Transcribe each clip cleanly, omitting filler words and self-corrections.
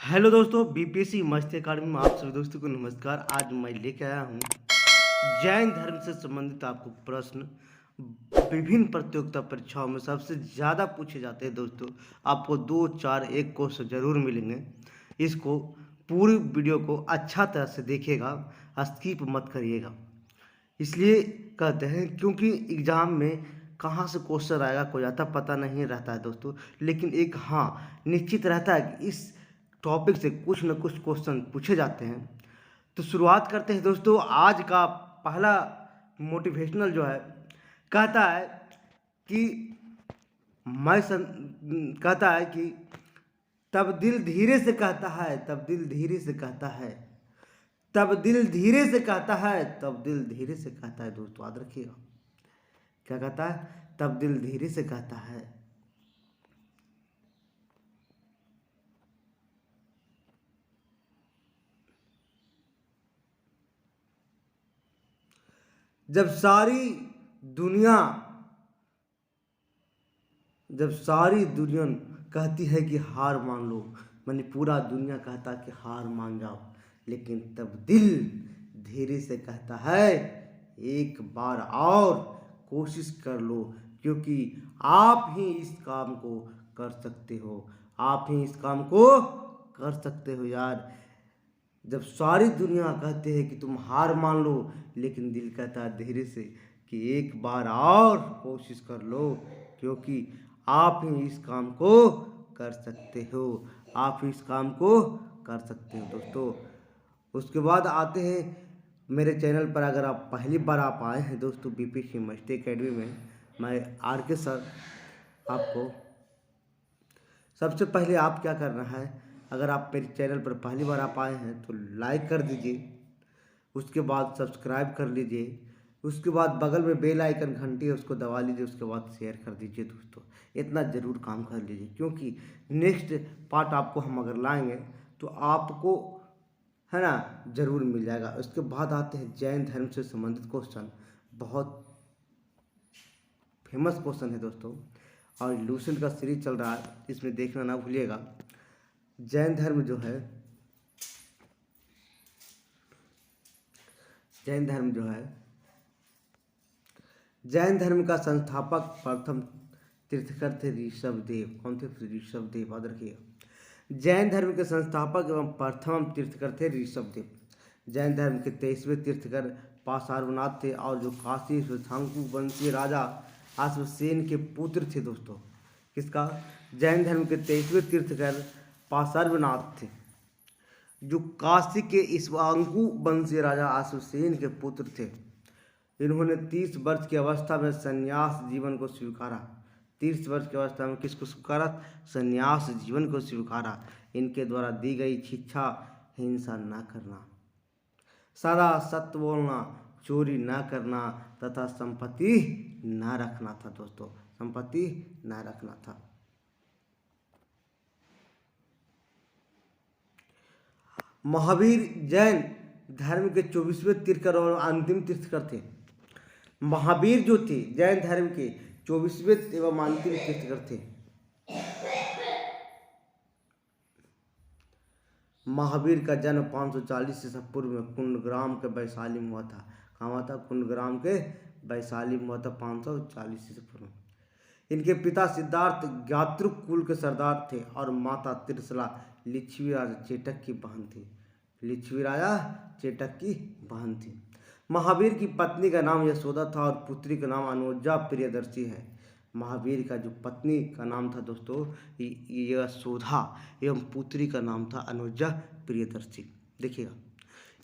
Hello दोस्तों, BPSC मस्त academy में आप सभी दोस्तों को नमस्कार। आज मैं लेके आया हूँ जैन धर्म से संबंधित आपको प्रश्न। विभिन्न प्रतियोगिता परीक्षाओं में सबसे ज़्यादा पूछे जाते हैं दोस्तों। आपको 2, 4, 1 क्वेश्चन जरूर मिलेंगे। इसको पूरी वीडियो को अच्छा तरह से देखिएगा, स्किप मत करिएगा। इसलिए कहते हैं क्योंकि एग्ज़ाम में कहाँ से क्वेश्चन आएगा कोई आता पता नहीं रहता है दोस्तों। लेकिन एक हाँ निश्चित रहता है कि इस टॉपिक से कुछ न कुछ क्वेश्चन पूछे जाते हैं। तो शुरुआत करते हैं दोस्तों। आज का पहला मोटिवेशनल जो है कहता है कि कहता है कि तब दिल धीरे से कहता है, तब दिल धीरे से कहता है, तब दिल धीरे से कहता है, तब दिल धीरे से कहता है। दोस्तों याद रखिएगा, क्या कहता है? तब दिल धीरे से कहता है। जब सारी दुनिया कहती है कि हार मान लो, माने पूरा दुनिया कहता कि हार मान जाओ, लेकिन तब दिल धीरे से कहता है एक बार और कोशिश कर लो, क्योंकि आप ही इस काम को कर सकते हो। आप ही इस काम को कर सकते हो यार। जब सारी दुनिया कहते हैं कि तुम हार मान लो, लेकिन दिल कहता है धीरे से कि एक बार और कोशिश कर लो, क्योंकि आप ही इस काम को कर सकते हो। आप ही इस काम को कर सकते हो दोस्तों। उसके बाद आते हैं मेरे चैनल पर। अगर आप पहली बार आप आए हैं दोस्तों बीपीएससी मस्ती एकेडमी में, मैं आर.के. सर। आपको सबसे पहले आप क्या करना है, अगर आप मेरे चैनल पर पहली बार आप आए हैं तो लाइक कर दीजिए, उसके बाद सब्सक्राइब कर लीजिए, उसके बाद बगल में बेल आइकन घंटी है उसको दबा लीजिए, उसके बाद शेयर कर दीजिए दोस्तों। इतना ज़रूर काम कर लीजिए, क्योंकि नेक्स्ट पार्ट आपको हम अगर लाएंगे तो आपको है ना ज़रूर मिल जाएगा। उसके बाद आते हैं जैन धर्म से संबंधित क्वेश्चन। बहुत फेमस क्वेश्चन है दोस्तों, और लूसेंट का सीरीज चल रहा है, इसमें देखना ना भूलिएगा। जैन धर्म जो है जैन धर्म का संस्थापक प्रथम तीर्थकर थे ऋषभदेव। कौन थे? ऋषभदेव। याद रखिएगा, जैन धर्म के संस्थापक एवं प्रथम तीर्थकर थे ऋषभदेव। जैन धर्म के 23वें तीर्थकर पार्श्वनाथ थे, और जो काशी श्वेतांकु वंशीय राजा अश्वसेन के पुत्र थे दोस्तों। किसका? जैन धर्म के 23वें तीर्थकर पार्श्वनाथ थे, जो काशी के इक्ष्वाकु वंशीय राजा अश्वसेन के पुत्र थे। इन्होंने 30 वर्ष की अवस्था में संन्यास जीवन को स्वीकारा। 30 वर्ष की अवस्था में किसको स्वीकारा? संन्यास जीवन को स्वीकारा। इनके द्वारा दी गई शिक्षा हिंसा न करना, सदा सत्य बोलना, चोरी न करना तथा संपत्ति न रखना था दोस्तों। संपत्ति न रखना था। महावीर जैन धर्म के 24वें तीर्थकर और अंतिम तीर्थकर थे। महावीर जो थे जैन धर्म के 24वें एवं अंतिम तीर्थकर थे। महावीर का जन्म 540 ईसा पूर्व में कुंडग्राम के वैशाली में हुआ था। कहाँ हुआ था? कुंडग्राम के वैशाली में हुआ था 540 ईसा पूर्व। इनके पिता सिद्धार्थ ज्ञातृक कुल के सरदार थे, और माता त्रिशला लिच्छवी राजा चेटक की बहन थी। लिच्छवी राजा चेटक की बहन थी। महावीर की पत्नी का नाम यशोदा था, और पुत्री का नाम अनुजा प्रियदर्शी है। महावीर का जो पत्नी का नाम था दोस्तों यशोदा, एवं पुत्री का नाम था अनुजा प्रियदर्शी। देखिएगा,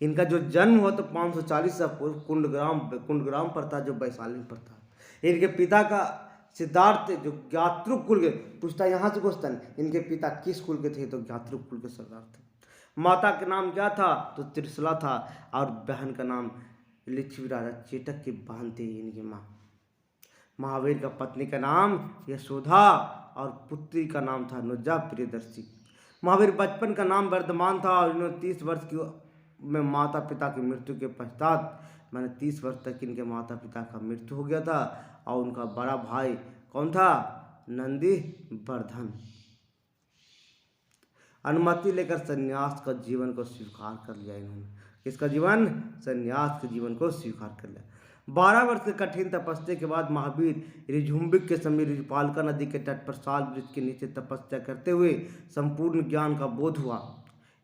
इनका जो जन्म हुआ तो 540 ईसा पूर्व कुंडग्राम पर था, जो वैशाली पर था। इनके पिता का सिद्धार्थ जो ज्ञातृक कुल के, पूछता यहाँ से क्वेश्चन, इनके पिता किस कुल के थे? तो ज्ञातृक कुल के सरदार थे। माता का नाम क्या था? तो त्रिशला था, और बहन का नाम लिच्छवी राजा चेटक की बहन थी इनकी माँ। महावीर का पत्नी का नाम यशोदा, और पुत्री का नाम था अनुजा प्रियदर्शी। महावीर बचपन का नाम वर्धमान था, और इन्होंने 30 वर्ष की में माता पिता की मृत्यु के पश्चात, मैंने 30 वर्ष तक इनके माता पिता का मृत्यु हो गया था, और उनका बड़ा भाई कौन था? नंदी वर्धन। अनुमति लेकर संन्यास का जीवन को स्वीकार कर लिया इन्होंने। किसका जीवन? संन्यास के जीवन को स्वीकार कर लिया। 12 वर्ष के कठिन तपस्या के बाद महावीर ऋजुम्बिक के समीप ऋजुपालिका नदी के तट पर साल वृक्ष के नीचे तपस्या करते हुए संपूर्ण ज्ञान का बोध हुआ।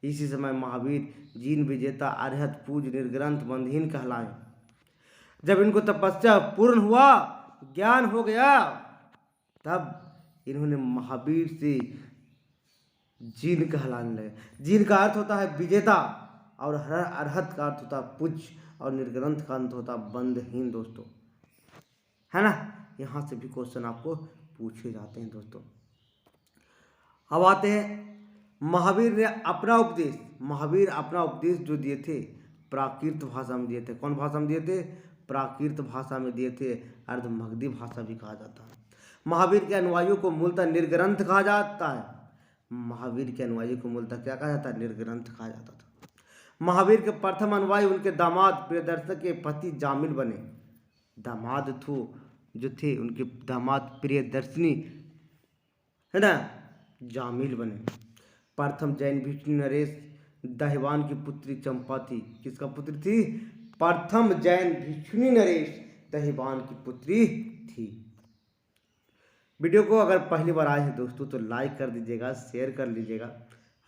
इसी समय महावीर जीन विजेता अरहत पूज निर्ग्रंथ बंधहीन कहलाए। जब इनको तपस्या पूर्ण हुआ, ज्ञान हो गया, तब इन्होंने महावीर से जीन कहलाने लगे। जीन का अर्थ होता है विजेता और अरहत का अर्थ होता है पूज और निर्ग्रंथ का अर्थ होता है बंधहीन दोस्तों, है ना। यहाँ से भी क्वेश्चन आपको पूछे जाते हैं दोस्तों। अब आते हैं महावीर ने अपना उपदेश, महावीर अपना उपदेश जो दिए थे प्राकृत भाषा में दिए थे। कौन भाषा में दिए थे? प्राकृत भाषा में दिए थे। अर्धमगधी भाषा भी कहा जाता है। महावीर के अनुयायियों को मूलतः निर्ग्रंथ कहा जाता है। महावीर के अनुयायी को मूलतः क्या कहा जाता है? निर्ग्रंथ कहा जाता था। महावीर के प्रथम अनुयायी उनके दामाद प्रियदर्शक के पति जामिल बने। दामाद जो थे उनके दामाद प्रियदर्शनी, है ना, जामिल बने। प्रथम जैन भिक्षु नरेश दहिवान की पुत्री चंपा थी। किसका पुत्री थी? प्रथम जैन भिक्षुनी नरेश दहिवान की पुत्री थी। वीडियो को अगर पहली बार आए हैं दोस्तों तो लाइक कर दीजिएगा, शेयर कर लीजिएगा,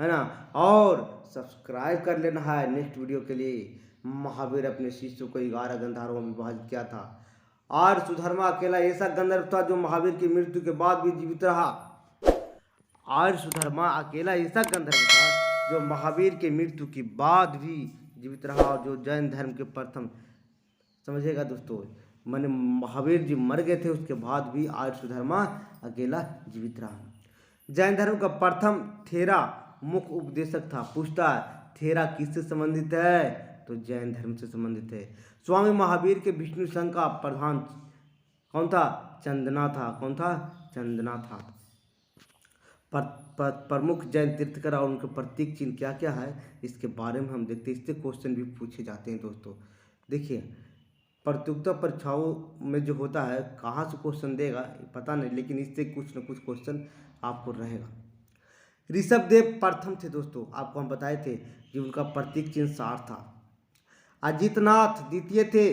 है ना, और सब्सक्राइब कर लेना है नेक्स्ट वीडियो के लिए। महावीर अपने शिष्यों को 11 गंधर्वों में विभाजित किया था। आर्य सुधर्मा अकेला ऐसा गंधर्व था जो महावीर की मृत्यु के बाद भी जीवित रहा। आर्य सुधर्मा अकेला ऐसा गंधर्व था जो महावीर के मृत्यु के बाद भी जीवित रहा और जो जैन धर्म के प्रथम, समझिएगा दोस्तों, माने महावीर जी मर गए थे उसके बाद भी आर्य सुधर्मा अकेला जीवित रहा। जैन धर्म का प्रथम थेरा मुख्य उपदेशक था। पूछता है थेरा किससे संबंधित है? तो जैन धर्म से संबंधित है। स्वामी महावीर के विष्णु संघ का प्रधान कौन था? चंदना था। कौन था? चंदना था। प्रमुख जैन तीर्थकर और उनके प्रतीक चिन्ह क्या क्या है इसके बारे में हम देखते हैं। इससे क्वेश्चन भी पूछे जाते हैं दोस्तों। देखिए प्रतियोगिता परीक्षाओं में जो होता है, कहाँ से क्वेश्चन देगा पता नहीं, लेकिन इससे कुछ न कुछ क्वेश्चन आपको रहेगा। ऋषभदेव प्रथम थे दोस्तों, आपको हम बताए थे कि उनका प्रतीक चिन्ह सार था। अजितनाथ द्वितीय थे।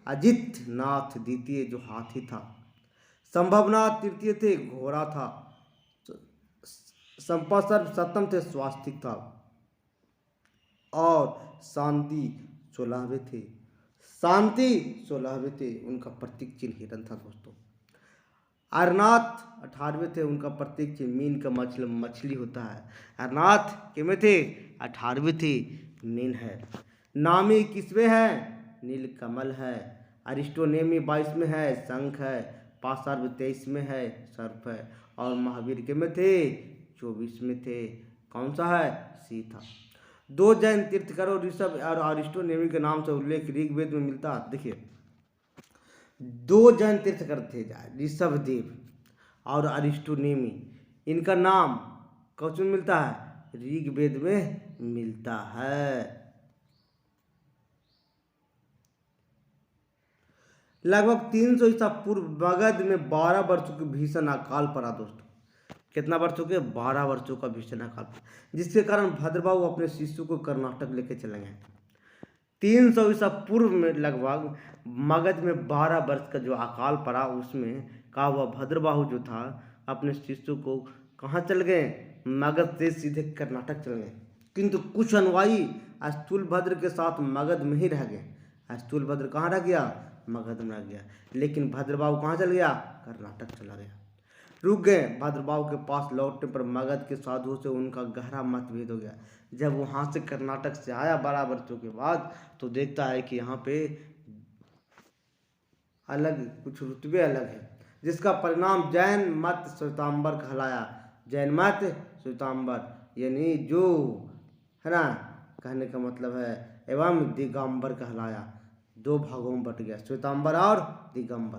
अजितनाथ द्वितीय जो हाथी था। संभवनाथ तृतीय थे, घोड़ा था। संपासर्व सप्तम थे, स्वास्तिक था। और शांति 16वें थे। शांति 16वें थे, उनका प्रतीक चिन्ह हिरण था दोस्तों। अरनाथ 18वें थे, उनका प्रतीक चिन्ह मीन का मछली होता है। अरनाथ कितने थे? 18वें थे, मीन है। नामी 21वें है, नीलकमल है। अरिस्टोनेमी 22वें है, शंख है। पासर्व 23वें है, सर्प है। और महावीर के में थे 24वें थे, कौन सा है? सी था। 2 जैन तीर्थकरों ऋषभ और अरिस्टोनेमी के नाम से उल्लेख ऋग्वेद में मिलता। देखिए 2 जैन तीर्थकर थे, ऋषभदेव और अरिस्टोनेमी, इनका नाम कौन में मिलता है? ऋग्वेद में मिलता है। लगभग 300 ईसा पूर्व मगध में 12 वर्षों के भीषण अकाल पड़ा दोस्तों। कितना वर्षों के? 12 वर्षों का भीषण अकाल, जिसके कारण भद्रबाहु अपने शिष्यों को कर्नाटक लेके चले गए। 300 ईसा पूर्व में लगभग मगध में 12 वर्ष का जो अकाल पड़ा, उसमें कहा हुआ भद्रबाहु जो था अपने शिष्यों को कहाँ चल गए? मगध से सीधे कर्नाटक चल गए। किंतु कुछ अनुयायी स्थूलभद्र के साथ मगध में ही रह गए। स्थूलभद्र कहाँ रह गया? मगध में रह गया। लेकिन भद्रबाहु कहाँ चल गया? कर्नाटक चला गया। रुक गए। भद्रबाहु के पास लौटने पर मगध के साधुओं से उनका गहरा मतभेद हो गया। जब वहाँ से कर्नाटक से आया 12 वर्षों के बाद, तो देखता है कि यहाँ पे अलग कुछ रुतबे अलग है, जिसका परिणाम जैन मत श्वेतांबर कहलाया। जैन मत श्वेतांबर यानी जो है ना, कहने का मतलब है एवं दिगंबर कहलाया। 2 भागों में बट गया, श्वेतांबर और दिगंबर।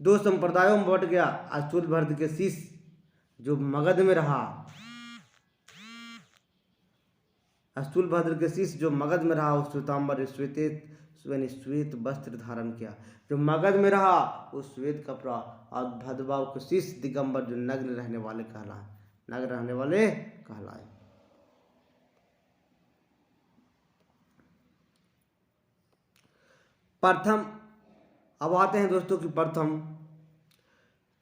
2 संप्रदायों में बट गया। स्थूलभद्र के शिष्य जो मगध में रहा, स्थूलभद्र के शिष्य जो मगध में रहा, उस श्वेतांबर श्वेत वस्त्र धारण किया। जो मगध में रहा वो श्वेत कपड़ा, और भद्रबाहु के शिष्य दिगंबर जो नग्न रहने वाले कहलाए। प्रथम, अब आते हैं दोस्तों कि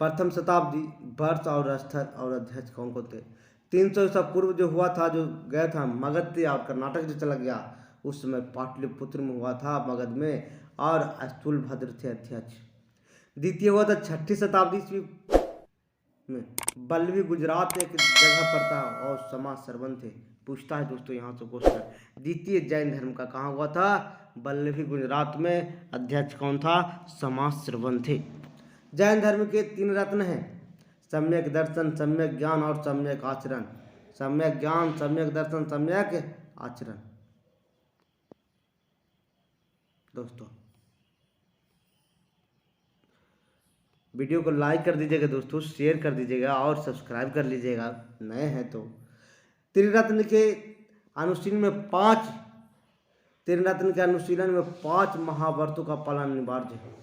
प्रथम शताब्दी वर्ष और स्थल और अध्यक्ष कौन कौन थे। 300 ईसा पूर्व जो हुआ था, जो गया था मगध से और कर्नाटक जो चला गया, उस समय पाटलिपुत्र में हुआ था मगध में, और स्थूलभद्र थे अध्यक्ष। द्वितीय हुआ था 6ठी शताब्दी ईस्वी में, बल्लभी गुजरात एक जगह पर था और समाज सरवन थे। पूछता है दोस्तों यहाँ से क्वेश्चन, द्वितीय जैन धर्म का कहाँ हुआ था, बल्लभी गुजरात में, अध्यक्ष कौन था, समाज सरवन थे। जैन धर्म के 3 रत्न हैं, सम्यक दर्शन, सम्यक ज्ञान और सम्यक आचरण। सम्यक ज्ञान, सम्यक दर्शन, सम्यक आचरण। दोस्तों वीडियो को लाइक कर दीजिएगा दोस्तों, शेयर कर दीजिएगा और सब्सक्राइब कर लीजिएगा नए हैं तो। त्रिरत्न के अनुशीलन में 5 महाव्रतों का पालन अनिवार्य है।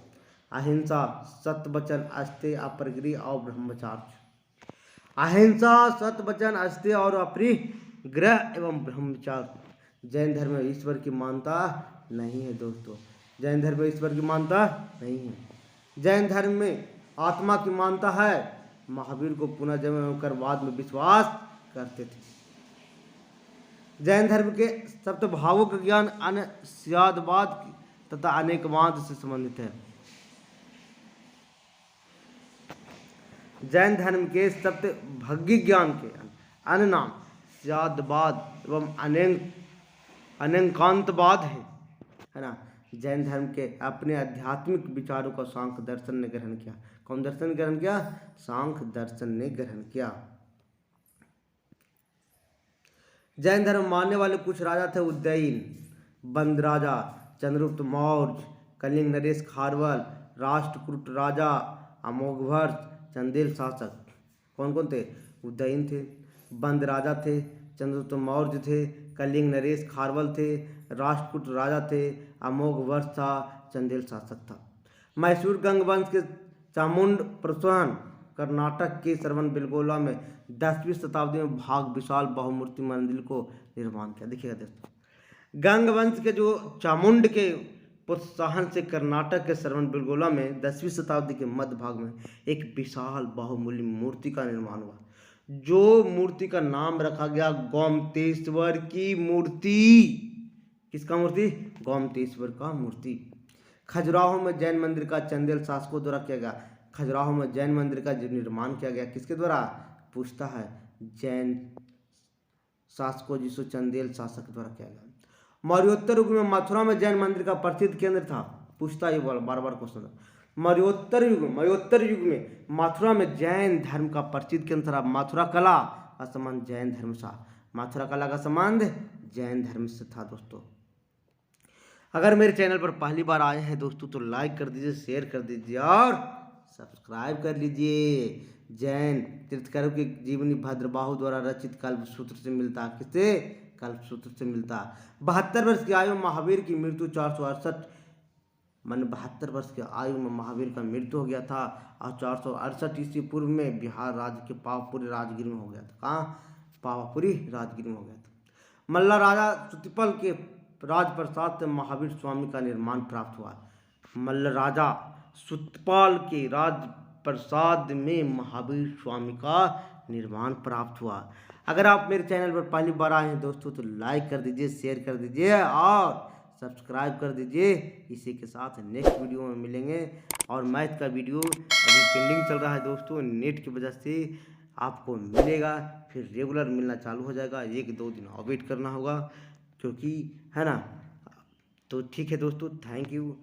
अहिंसा, सत्य वचन, अस्तेय, अपरिग्रह और ब्रह्मचार्य। अहिंसा, सत्य वचन, अस्तेय और अपरिग्रह एवं ब्रह्मचार्य। जैन धर्म में ईश्वर की मान्यता नहीं है दोस्तों, जैन धर्म में ईश्वर की मान्यता नहीं है। जैन धर्म में आत्मा की मान्यता है। महावीर को पुनर्जन्म होकर बाद में विश्वास करते थे। जैन धर्म के सप्तभावों का ज्ञान अनस्यादवाद तथा अनेकवाद से संबंधित है। जैन धर्म के सप्तभग्गी ज्ञान के अन्य नाम स्यादवाद एवं अनेकांतवाद है ना। जैन धर्म के अपने आध्यात्मिक विचारों का सांख्य दर्शन ने ग्रहण किया। कौन दर्शन ग्रहण किया, सांख्य दर्शन ने ग्रहण किया। जैन धर्म मानने वाले कुछ राजा थे, उदयन, बंद राजा, चंद्रगुप्त मौर्य, कलिंग नरेश खारवल, राष्ट्रकूट राजा, अमोघवर्ष, चंदेल शासक। कौन कौन थे, उदयन थे, बंद राजा थे, चंद्रगुप्त मौर्य थे, कलिंग नरेश खारवल थे, राष्ट्रकूट राजा थे, अमोघवर्ष था, चंदेल शासक था। मैसूर गंग वंश के चामुंड प्रसवन कर्नाटक के श्रवणबेलगोला में 10वीं शताब्दी में भाग विशाल बहुमूर्ति मंदिर को निर्माण किया। देखिएगा दोस्तों, गंग वंश के जो चामुंड के प्रोत्साहन से कर्नाटक के श्रवणबेलगोला में 10वीं शताब्दी के मध्य भाग में एक विशाल बहुमूल्य मूर्ति का निर्माण हुआ, जो मूर्ति का नाम रखा गया गोमतेश्वर की मूर्ति। किसका मूर्ति, गोमतेश्वर का मूर्ति। खजुराहो में जैन मंदिर का चंदेल शासकों द्वारा किया गया। खजुराहो में जैन मंदिर का जो निर्माण किया गया किसके द्वारा, पूछता है, जैन शासकों जिसको चंदेल शासक द्वारा किया गया। मौर्योत्तर युग में मथुरा में जैन मंदिर का प्रसिद्ध केंद्र था। पूछता है बार बार क्वेश्चन। मौर्योत्तर युग में मथुरा में जैन धर्म का प्रसिद्ध केंद्र था। मथुरा कला का संबंध जैन धर्म से, मथुरा कला का संबंध जैन धर्म से था। दोस्तों अगर मेरे चैनल पर पहली बार आए हैं दोस्तों तो लाइक कर दीजिए, शेयर कर दीजिए और सब्सक्राइब कर लीजिए। जैन तीर्थंकरों की जीवनी भद्रबाहु द्वारा रचित कल्पसूत्र से मिलता। किससे, कल्पसूत्र से मिलता। 72 वर्ष की आयु में महावीर की मृत्यु 468 मन 72 वर्ष की आयु में महावीर का मृत्यु हो गया था और 468 ईस्वी पूर्व में बिहार राज्य के पावापुरी राजगिर में हो गया था। कहाँ, पावापुरी राजगिर में हो गया था। मल्ला राजा सुतिपल के राजप्रसाद से महावीर स्वामी का निर्माण प्राप्त हुआ। मल्ल राजा सुतपाल के राजप्रसाद में महावीर स्वामी का निर्माण प्राप्त हुआ। अगर आप मेरे चैनल पर पहली बार आए हैं दोस्तों तो लाइक कर दीजिए, शेयर कर दीजिए और सब्सक्राइब कर दीजिए। इसी के साथ नेक्स्ट वीडियो में मिलेंगे। और मैथ का वीडियो अभी पेंडिंग चल रहा है दोस्तों, नेट की वजह से आपको मिलेगा, फिर रेगुलर मिलना चालू हो जाएगा। 1-2 दिन और वेट करना होगा क्योंकि, है ना। तो ठीक है दोस्तों, थैंक यू।